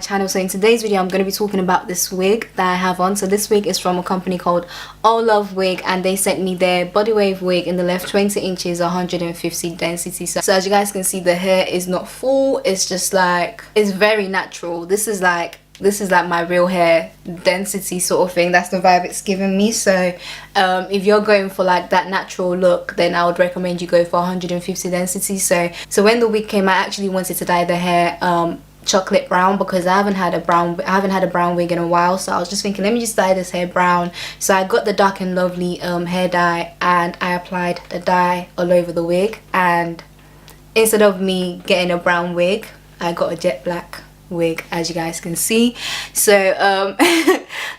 channel. So in today's video I'm going to be talking about this wig that I have on. So this wig is from a company called Allove wig, and they sent me their body wave wig in the left 20 inches 150 density. So as you guys can see, the hair is not full, it's just like, it's very natural. This is like my real hair density sort of thing. That's the vibe it's giving me. So if you're going for like that natural look, then I would recommend you go for 150 density. So when the wig came, I actually wanted to dye the hair chocolate brown, because I haven't had a brown wig in a while. So I was just thinking, let me just dye this hair brown. So I got the Dark and Lovely hair dye, and I applied the dye all over the wig, and instead of me getting a brown wig, I got a jet black wig, as you guys can see. So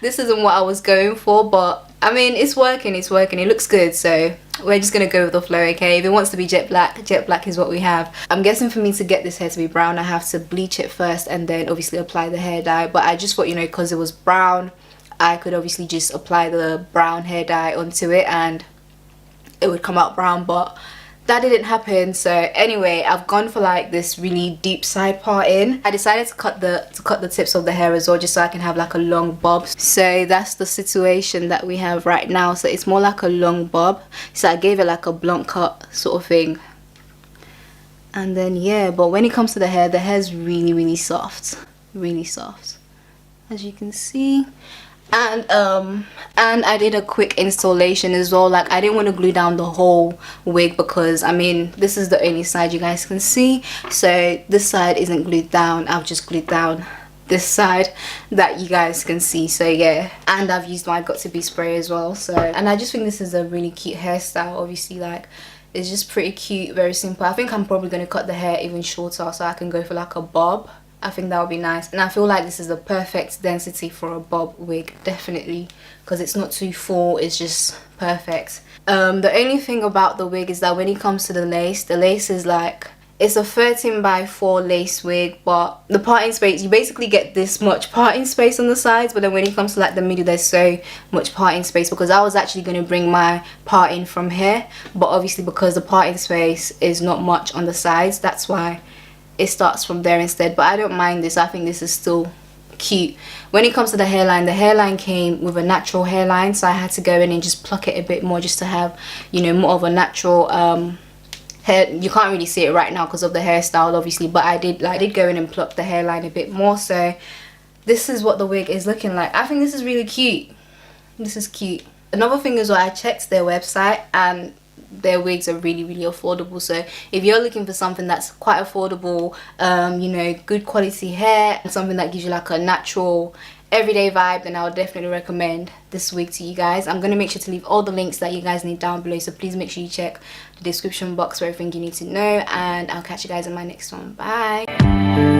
this isn't what I was going for, but I mean, it's working, it looks good. So we're just gonna go with the flow, okay? If it wants to be jet black is what we have. I'm guessing for me to get this hair to be brown, I have to bleach it first and then obviously apply the hair dye. But I just thought, you know, because it was brown, I could obviously just apply the brown hair dye onto it and it would come out brown, but that didn't happen. So anyway, I've gone for like this really deep side part in. I decided to cut the tips of the hair as well, just so I can have like a long bob. So that's the situation that we have right now. So it's more like a long bob. So I gave it like a blunt cut sort of thing. And then yeah, but when it comes to the hair's really soft, really soft, as you can see. And I did a quick installation as well. Like, I didn't want to glue down the whole wig, because I mean, this is the only side you guys can see, so this side isn't glued down. I've just glued down this side that you guys can see. So yeah, and I've used my Got To Be spray as well. So, and I just think this is a really cute hairstyle. Obviously, like, it's just pretty cute, very simple. I think I'm probably going to cut the hair even shorter so I can go for like a bob. I think that would be nice, and I feel like this is the perfect density for a bob wig, definitely, because it's not too full, it's just perfect. The only thing about the wig is that when it comes to the lace is like, it's a 13x4 lace wig, but the parting space, you basically get this much parting space on the sides, but then when it comes to like the middle, there's so much parting space, because I was actually going to bring my parting from here, but obviously because the parting space is not much on the sides, that's why it starts from there instead. But I don't mind this. I think this is still cute. When it comes to the hairline came with a natural hairline, so I had to go in and just pluck it a bit more, just to have, you know, more of a natural hair. You can't really see it right now because of the hairstyle, obviously, but I did go in and pluck the hairline a bit more. So this is what the wig is looking like. I think this is really cute. This is cute. Another thing is, I checked their website, and their wigs are really affordable. So if you're looking for something that's quite affordable, you know, good quality hair, and something that gives you like a natural everyday vibe, then I would definitely recommend this wig to you guys. I'm going to make sure to leave all the links that you guys need down below, so please make sure you check the description box for everything you need to know, and I'll catch you guys in my next one. Bye.